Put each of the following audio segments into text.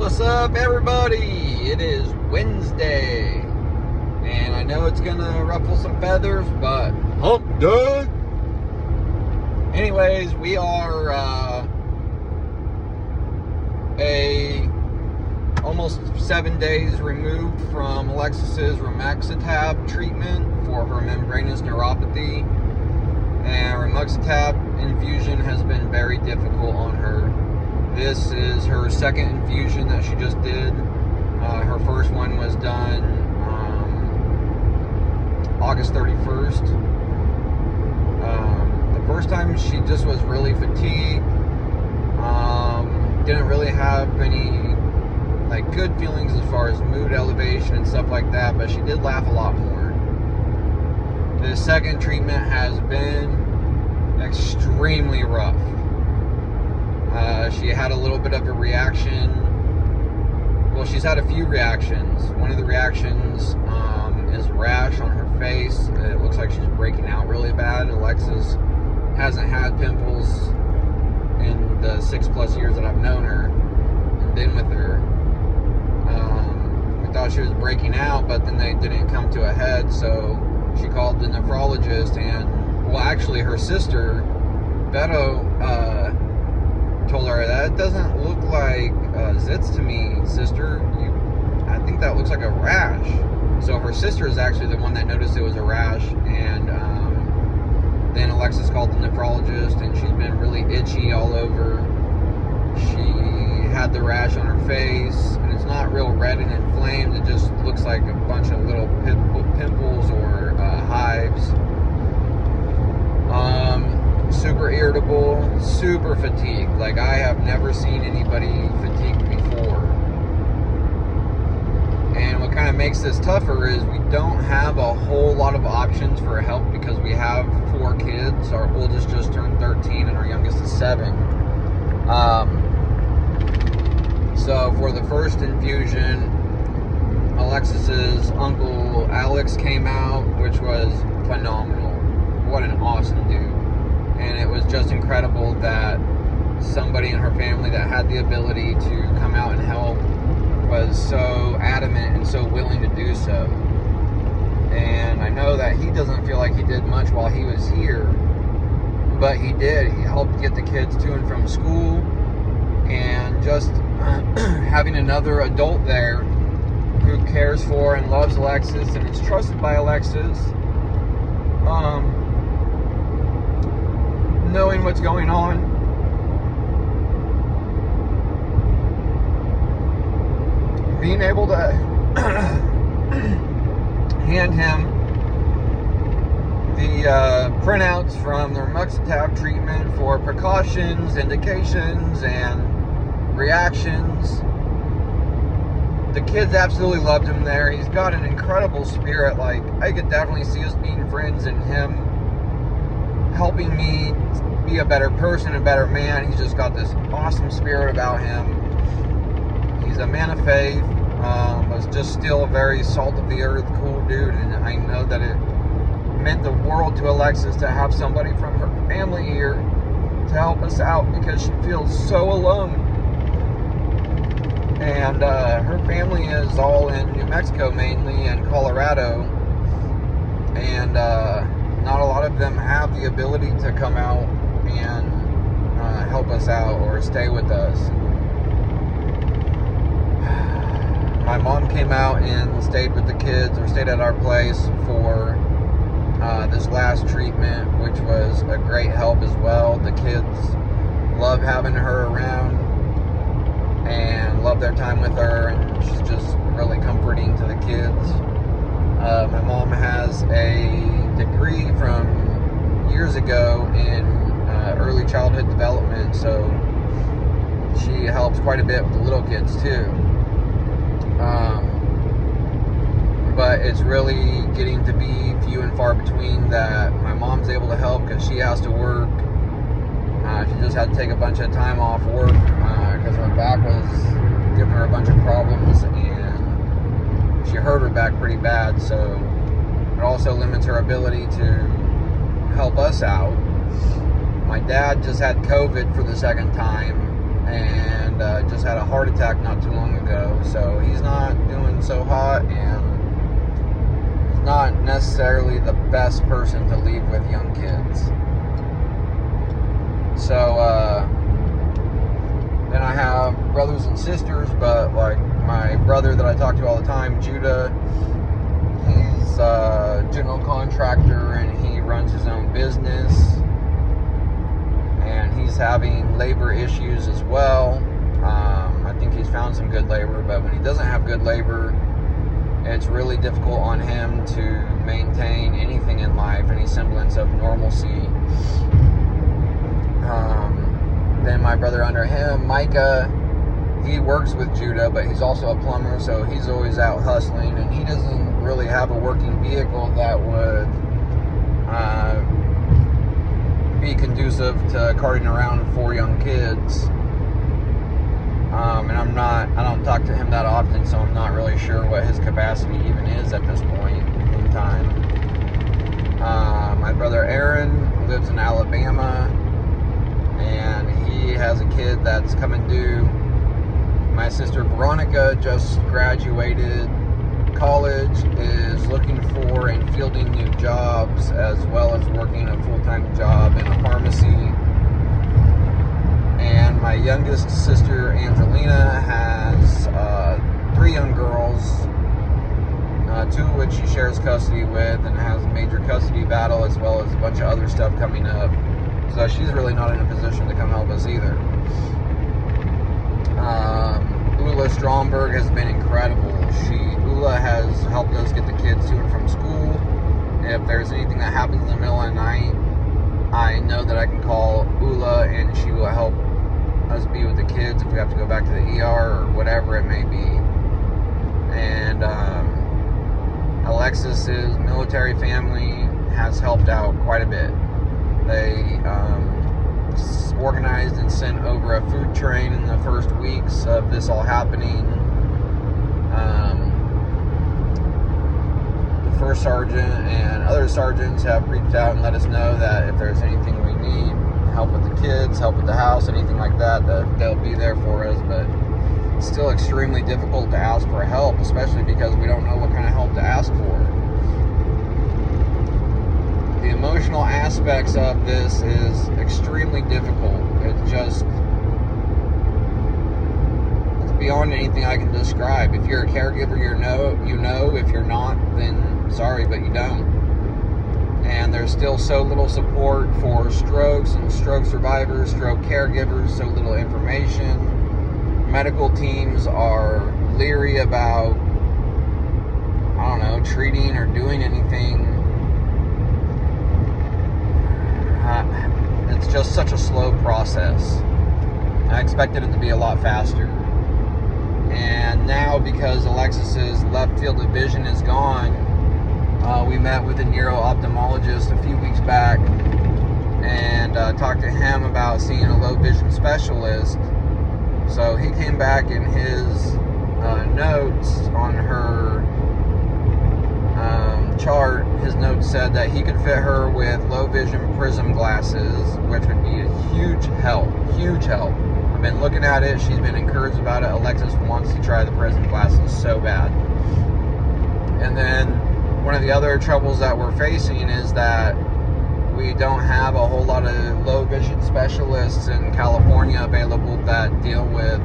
What's up, everybody? It is Wednesday, and I know it's gonna ruffle some feathers, but hump day. Anyways, we are almost 7 days removed from Alexis's ramuxetab treatment for her membranous neuropathy, and ramuxetab infusion has been very difficult on her. This is her second infusion that she just did. Her first one was done August 31st. The first time she just was really fatigued. Didn't really have any good feelings as far as mood elevation and stuff like that, but she did laugh a lot more. The second treatment has been extremely rough. She had a little bit of a reaction. Well, she's had a few reactions. One of the reactions is rash on her face. It looks like she's breaking out really bad. Alexis hasn't had pimples in the 6+ years that I've known her and been with her. We thought she was breaking out, but then they didn't come to a head, so she called the nephrologist, and, well, actually her sister, Beto, told her, that doesn't look like zits to me, sister. I think that looks like a rash. So her sister is actually the one that noticed it was a rash, and then Alexis called the nephrologist, and she's been really itchy all over. She had the rash on her face, and it's not real red and inflamed. It just looks like a bunch of little pimples or hives. Super irritable, super fatigued. Like, I have never seen anybody fatigued before. And what kind of makes this tougher is we don't have a whole lot of options for help because we have 4 kids. Our oldest just turned 13 and our youngest is 7. So for the first infusion, Alexis's uncle Alex came out, which was phenomenal. What an awesome dude. And it was just incredible that somebody in her family that had the ability to come out and help was so adamant and so willing to do so. And I know that he doesn't feel like he did much while he was here, but he did. He helped get the kids to and from school, and just having another adult there who cares for and loves Alexis and is trusted by Alexis. Knowing what's going on, being able to hand him the printouts from the ramuxetab treatment for precautions, indications, and reactions. The kids absolutely loved him there. He's got an incredible spirit. Like, I could definitely see us being friends and him helping me be a better person, a better man. He's just got this awesome spirit about him. He's a man of faith, but just still a very salt of the earth, cool dude. And I know that it meant the world to Alexis to have somebody from her family here to help us out, because she feels so alone. And her family is all in New Mexico mainly, and Colorado, and not a lot of them have the ability to come out and help us out or stay with us. My mom came out and stayed with the kids, or stayed at our place for this last treatment, which was a great help as well. The kids love having her around and love their time with her, and she's just really comforting to the kids. My mom has a degree from years ago in early childhood development, so she helps quite a bit with the little kids too. But it's really getting to be few and far between that my mom's able to help, because she has to work. She just had to take a bunch of time off work because her back was giving her a bunch of problems, and she hurt her back pretty bad, so it also limits her ability to help us out. My dad just had COVID for the second time, and just had a heart attack not too long ago. So he's not doing so hot, and he's not necessarily the best person to leave with young kids. So then I have brothers and sisters, but like my brother that I talk to all the time, Judah, he's a general contractor and he runs his own business, and he's having labor issues as well. I think he's found some good labor, but when he doesn't have good labor, it's really difficult on him to maintain anything in life, any semblance of normalcy. Then my brother under him, Micah, he works with Judah, but he's also a plumber, so he's always out hustling, and he doesn't really have a working vehicle that would be conducive to carting around 4 young kids. And I don't talk to him that often, so I'm not really sure what his capacity even is at this point in time. My brother Aaron lives in Alabama, and he has a kid that's coming due. My sister Veronica just graduated college, is looking for and fielding new jobs, as well as working a full-time job in a pharmacy. And my youngest sister Angelina has 3 young girls, 2 of which she shares custody with and has a major custody battle, as well as a bunch of other stuff coming up. So she's really not in a position to come help us either. Ula Stromberg has been incredible. Ula has helped us get the kids to and from school. If there's anything that happens in the middle of the night, I know that I can call Ula and she will help us be with the kids if we have to go back to the ER or whatever it may be. And Alexis's military family has helped out quite a bit. They organized and sent over a food train in the first weeks of this all happening. The first sergeant and other sergeants have reached out and let us know that if there's anything we need, help with the kids, help with the house, anything like that, that they'll be there for us. But it's still extremely difficult to ask for help, especially because we don't know what kind of help to ask for. The emotional aspects of this is extremely difficult. It's beyond anything I can describe. If you're a caregiver, you know. If you're not, then sorry, but you don't. And there's still so little support for strokes and stroke survivors, stroke caregivers, so little information. Medical teams are leery about, treating or doing anything. It's just such a slow process. I expected it to be a lot faster. And now, because Alexis's left field of vision is gone, we met with a neuro-ophthalmologist a few weeks back and talked to him about seeing a low vision specialist. So he came back in his notes on her chart. His notes said that he could fit her with low vision prism glasses, which would be a huge help. I've been looking at it. She's been encouraged about it. Alexis wants to try the prism glasses so bad. And then one of the other troubles that we're facing is that we don't have a whole lot of low vision specialists in California available that deal with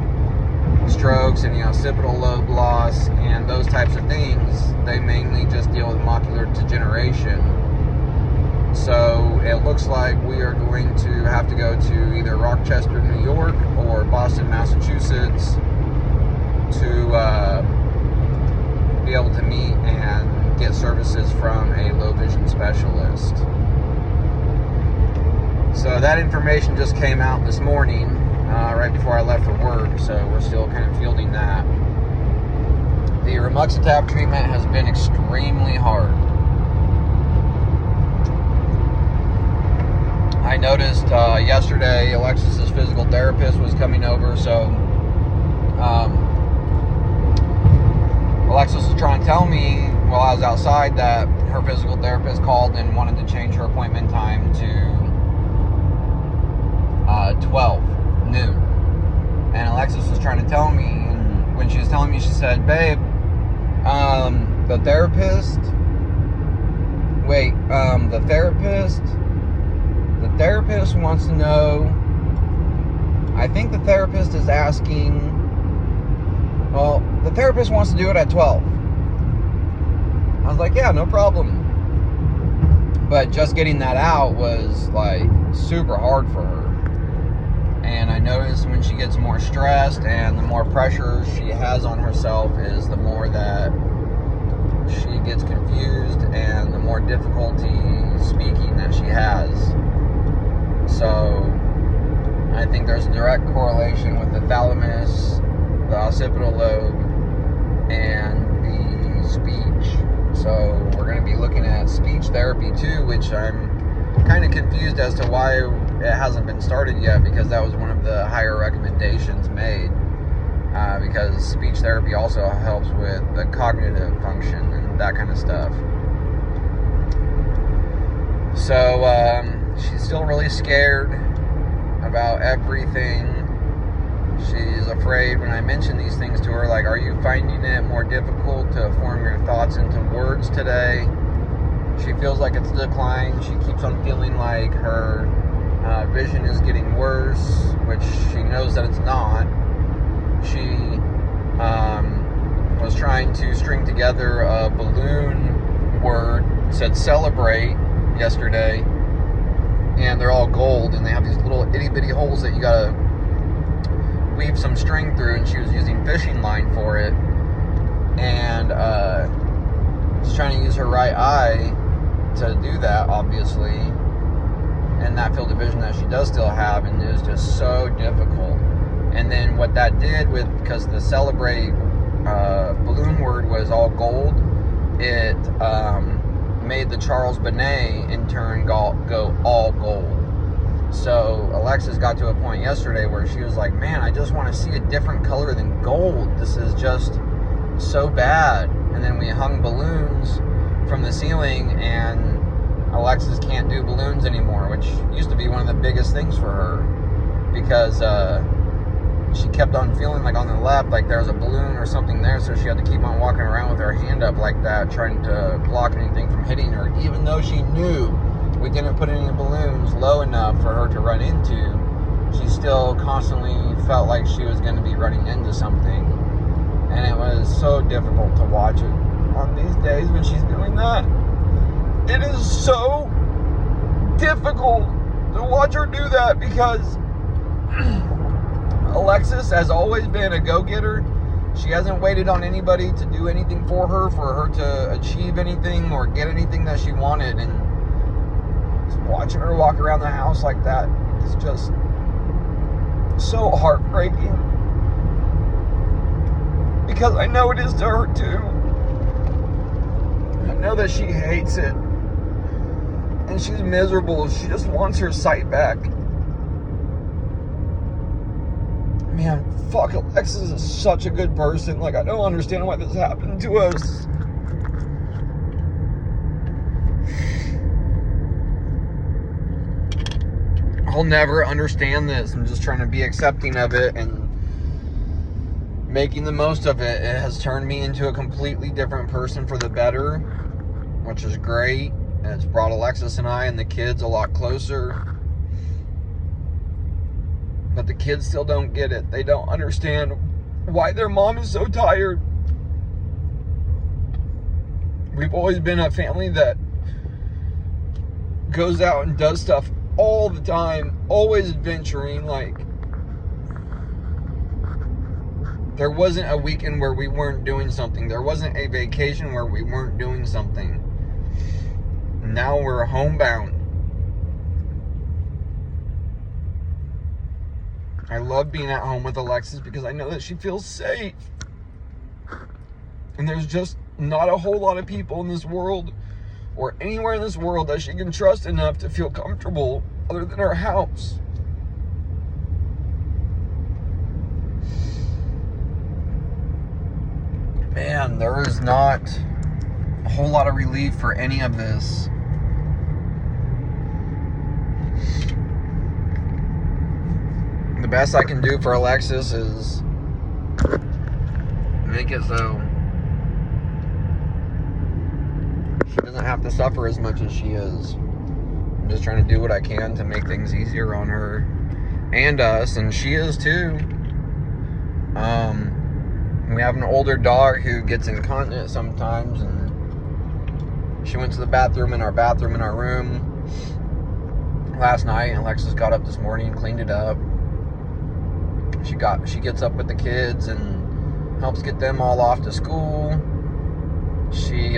strokes and occipital lobe loss and those types of things. They mainly just deal with macular degeneration. So it looks like we are going to have to go to either Rochester, New York or Boston, Massachusetts to be able to meet and get services from a low vision specialist. So that information just came out this morning, right before I left for work, so we're still kind of fielding that. The ramuxetab treatment has been extremely hard. I noticed yesterday Alexis's physical therapist was coming over, so Alexis was trying to tell me while I was outside that her physical therapist called and wanted to change her appointment time to 12 noon. And Alexis was trying to tell me, and when she was telling me, she said, babe, the therapist wants to know, I think the therapist is asking, well, the therapist wants to do it at 12. I was like, yeah, no problem. But just getting that out was like super hard for her. And I noticed when she gets more stressed and the more pressure she has on herself is the more that she gets confused and the more difficulty speaking that she has. So I think there's a direct correlation with the thalamus, the occipital lobe, and the speech. So we're going to be looking at speech therapy too, which I'm kind of confused as to why it hasn't been started yet, because that was one of the higher recommendations made, because speech therapy also helps with the cognitive function and that kind of stuff. So she's still really scared about everything. She's afraid when I mention these things to her, like, are you finding it more difficult to form your thoughts into words today? She feels like it's declined. She keeps on feeling like her vision is getting worse, which she knows that it's not. She was trying to string together a balloon word, said celebrate, yesterday, and they're all gold, and they have these little itty-bitty holes that you gotta weave some string through, and she was using fishing line for it, and she's trying to use her right eye to do that, obviously, and that field of vision that she does still have, and it is just so difficult. And then what that did with, because the celebrate balloon word was all gold, it made the Charles Bonnet in turn go all gold. So Alexis got to a point yesterday where she was like, man, I just want to see a different color than gold. This is just so bad. And then we hung balloons from the ceiling, and Alexis can't do balloons anymore, which used to be one of the biggest things for her, because she kept on feeling like on the left, like there was a balloon or something there, so she had to keep on walking around with her hand up like that, trying to block anything from hitting her, even though she knew we didn't put any balloons low enough for her to run into. She still constantly felt like she was going to be running into something, and it was so difficult to watch it on these days when she's doing that. It is so difficult to watch her do that, because Alexis has always been a go-getter. She hasn't waited on anybody to do anything for her to achieve anything or get anything that she wanted. And just watching her walk around the house like that is just so heartbreaking, because I know it is to her too. I know that she hates it, and she's miserable. She just wants her sight back. Man, fuck, Alexis is such a good person. Like, I don't understand why this happened to us. I'll never understand this. I'm just trying to be accepting of it and making the most of it. It has turned me into a completely different person for the better, which is great. And it's brought Alexis and I and the kids a lot closer. But the kids still don't get it. They don't understand why their mom is so tired. We've always been a family that goes out and does stuff all the time, always adventuring. Like, there wasn't a weekend where we weren't doing something. There wasn't a vacation where we weren't doing something. Now we're homebound. I love being at home with Alexis because I know that she feels safe. And there's just not a whole lot of people in this world or anywhere in this world that she can trust enough to feel comfortable other than her house. Man, there is not a whole lot of relief for any of this. the best I can do for Alexis is make it so she doesn't have to suffer as much as she is. I'm just trying to do what I can to make things easier on her and us, and she is too. We have an older dog who gets incontinent sometimes, and she went to the bathroom in our room last night, and Alexis got up this morning and cleaned it up. She gets up with the kids and helps get them all off to school. She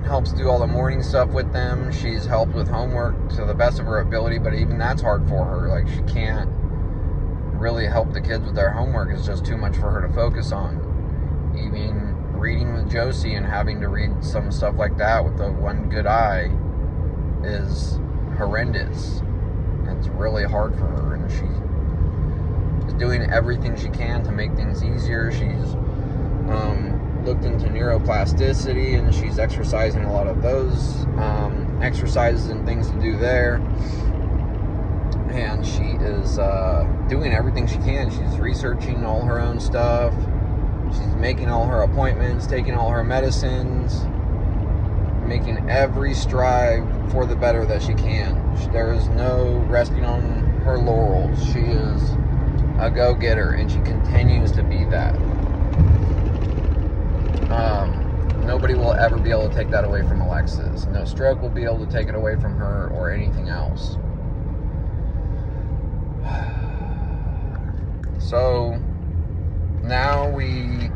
helps do all the morning stuff with them. She's helped with homework to the best of her ability, but even that's hard for her. Like, she can't really help the kids with their homework. It's just too much for her to focus on. Even reading with Josie and having to read some stuff like that with the one good eye is horrendous. It's really hard for her, and she's doing everything she can to make things easier. She's looked into neuroplasticity, and she's exercising a lot of those exercises and things to do there. And she is doing everything she can. She's researching all her own stuff. She's making all her appointments, taking all her medicines, making every stride for the better that she can. There is no resting on her laurels. She is a go-getter, and she continues to be that. Nobody will ever be able to take that away from Alexis. No stroke will be able to take it away from her or anything else. So now we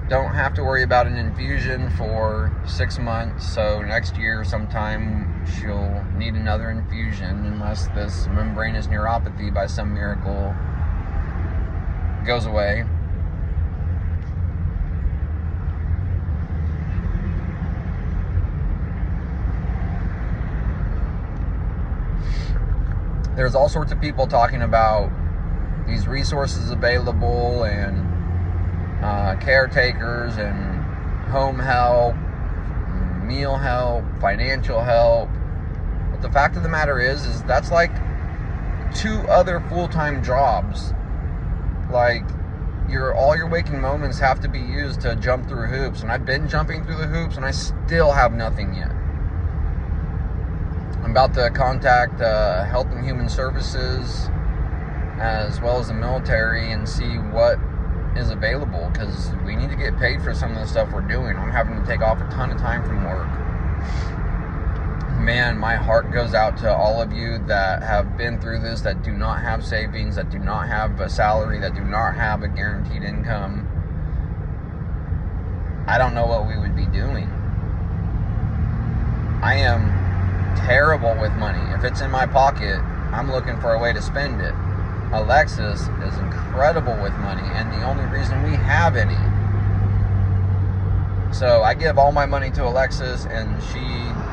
don't have to worry about an infusion for 6 months. So next year sometime she'll need another infusion, unless this membranous neuropathy by some miracle goes away. There's all sorts of people talking about these resources available, and caretakers and home help, meal help, financial help. But the fact of the matter is that's like 2 other full-time jobs. Like, all your waking moments have to be used to jump through hoops, and I've been jumping through the hoops, and I still have nothing yet. I'm about to contact Health and Human Services as well as the military and see what is available, because we need to get paid for some of the stuff we're doing. I'm having to take off a ton of time from work. Man, my heart goes out to all of you that have been through this, that do not have savings, that do not have a salary, that do not have a guaranteed income. I don't know what we would be doing. I am terrible with money. If it's in my pocket, I'm looking for a way to spend it. Alexis is incredible with money, and the only reason we have any. So I give all my money to Alexis, and she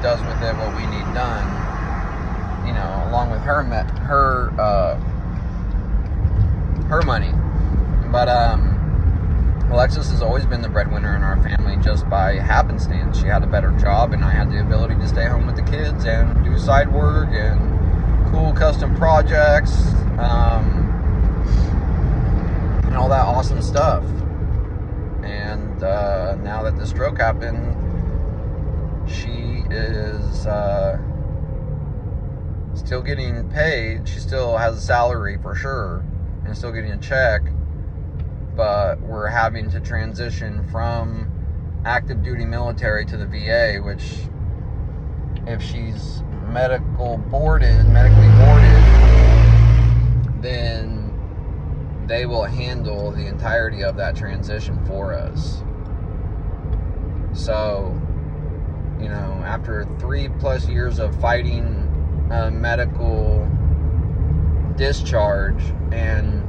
does with it what we need done, you know, along with her money. But Alexis has always been the breadwinner in our family, just by happenstance. She had a better job, and I had the ability to stay home with the kids and do side work and cool custom projects, and all that awesome stuff. And now that the stroke happened, she is still getting paid. She still has a salary for sure, and still getting a check, but we're having to transition from active duty military to the VA, which, if she's medically boarded, then they will handle the entirety of that transition for us. So, you know, after 3+ years of fighting a medical discharge and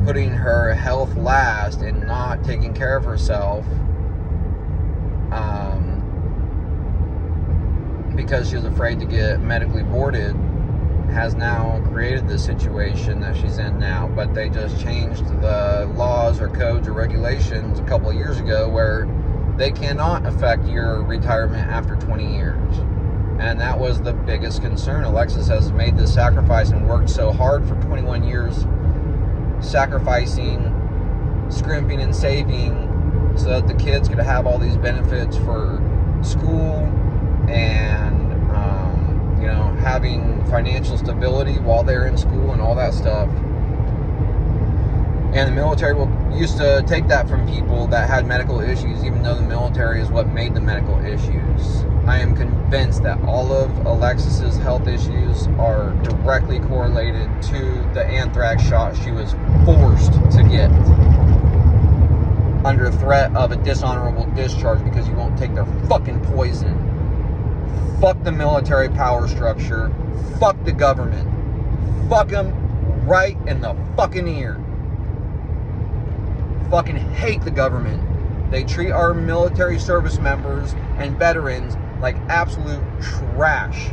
putting her health last and not taking care of herself, because she was afraid to get medically boarded, has now created the situation that she's in now. But they just changed the laws or codes or regulations a couple of years ago where they cannot affect your retirement after 20 years. And that was the biggest concern. Alexis has made this sacrifice and worked so hard for 21 years, sacrificing, scrimping, and saving so that the kids could have all these benefits for school and, having financial stability while they're in school and all that stuff. And the military used to take that from people that had medical issues, even though the military is what made the medical issues. I am convinced that all of Alexis's health issues are directly correlated to the anthrax shot she was forced to get under threat of a dishonorable discharge because you won't take their fucking poison. Fuck the military power structure. Fuck the government. Fuck them right in the fucking ear. Fucking hate the government. They treat our military service members and veterans like absolute trash.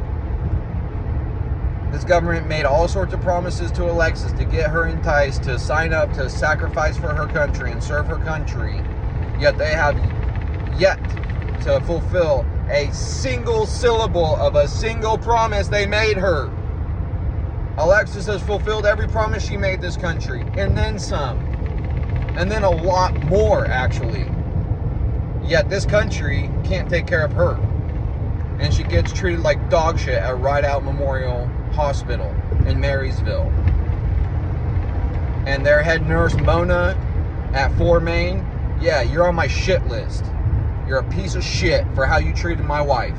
This government made all sorts of promises to Alexis to get her enticed to sign up to sacrifice for her country and serve her country. Yet they have yet to fulfill a single syllable of a single promise they made her. Alexis has fulfilled every promise she made this country, and then some. And then a lot more, actually. Yet this country can't take care of her. And she gets treated like dog shit at Rideout Memorial Hospital in Marysville. And their head nurse, Mona, at 4 Main, yeah, you're on my shit list. You're a piece of shit for how you treated my wife.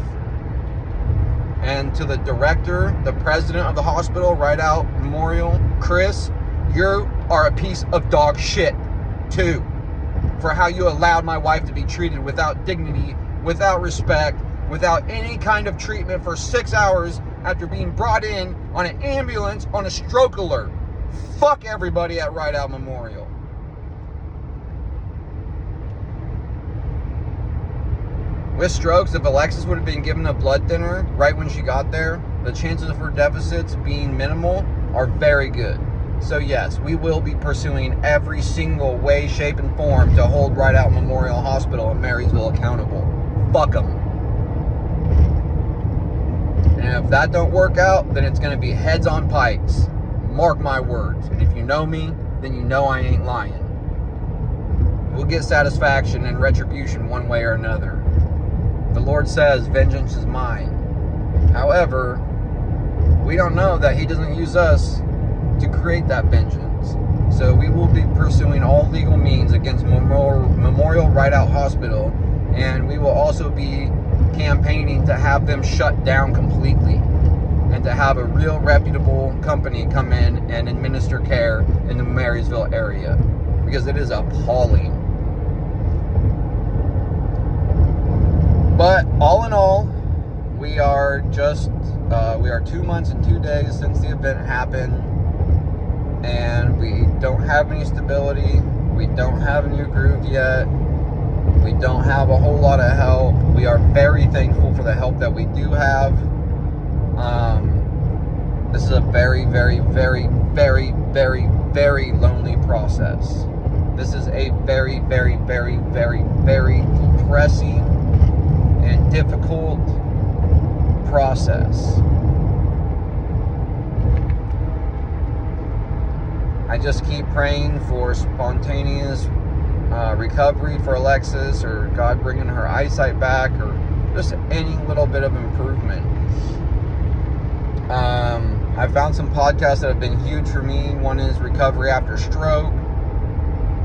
And to the director, the president of the hospital, Rideout Memorial, Chris, you are a piece of dog shit, too, for how you allowed my wife to be treated without dignity, without respect, without any kind of treatment for 6 hours after being brought in on an ambulance on a stroke alert. Fuck everybody at Rideout Memorial. With strokes, if Alexis would have been given a blood thinner right when she got there, the chances of her deficits being minimal are very good. So yes, we will be pursuing every single way, shape, and form to hold Rideout Memorial Hospital in Marysville accountable. Fuck them. And if that don't work out, then it's going to be heads on pikes. Mark my words. And if you know me, then you know I ain't lying. We'll get satisfaction and retribution one way or another. The Lord says, vengeance is mine. However, we don't know that He doesn't use us to create that vengeance. So we will be pursuing all legal means against Memorial Rideout Hospital, and we will also be campaigning to have them shut down completely and to have a real reputable company come in and administer care in the Marysville area, because it is appalling. But all in all, we are 2 months and 2 days since the event happened, and we don't have any stability. We don't have a new groove yet. We don't have a whole lot of help. We are very thankful for the help that we do have. This is a very, very, very, very, very, very lonely process. This is a very, very, very, very, very depressing and difficult process. I just keep praying for spontaneous recovery for Alexis, or God bringing her eyesight back, or just any little bit of improvement. I found some podcasts that have been huge for me. One is Recovery After Stroke,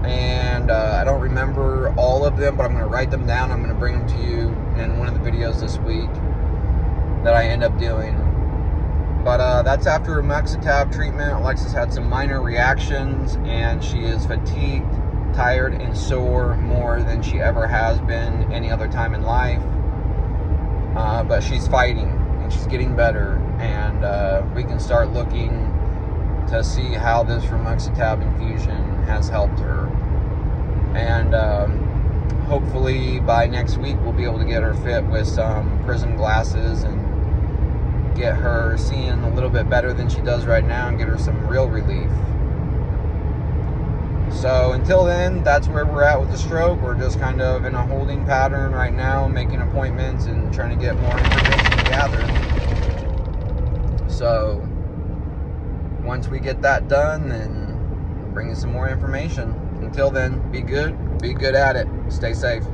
and I don't remember all of them, but I'm going to write them down. I'm going to bring them to you in one of the videos this week that I end up doing. But that's after ramuxetab treatment. Alexis had some minor reactions, and she is fatigued, tired, and sore more than she ever has been any other time in life. But she's fighting, and she's getting better, and we can start looking to see how this ramuxetab infusion has helped her. And hopefully by next week we'll be able to get her fit with some prism glasses and get her seeing a little bit better than she does right now and get her some real relief. So until then, that's where we're at with the stroke. We're just kind of in a holding pattern right now, making appointments and trying to get more information gathered. So once we get that done, then we'll bring you some more information. Until then, be good at it. Stay safe.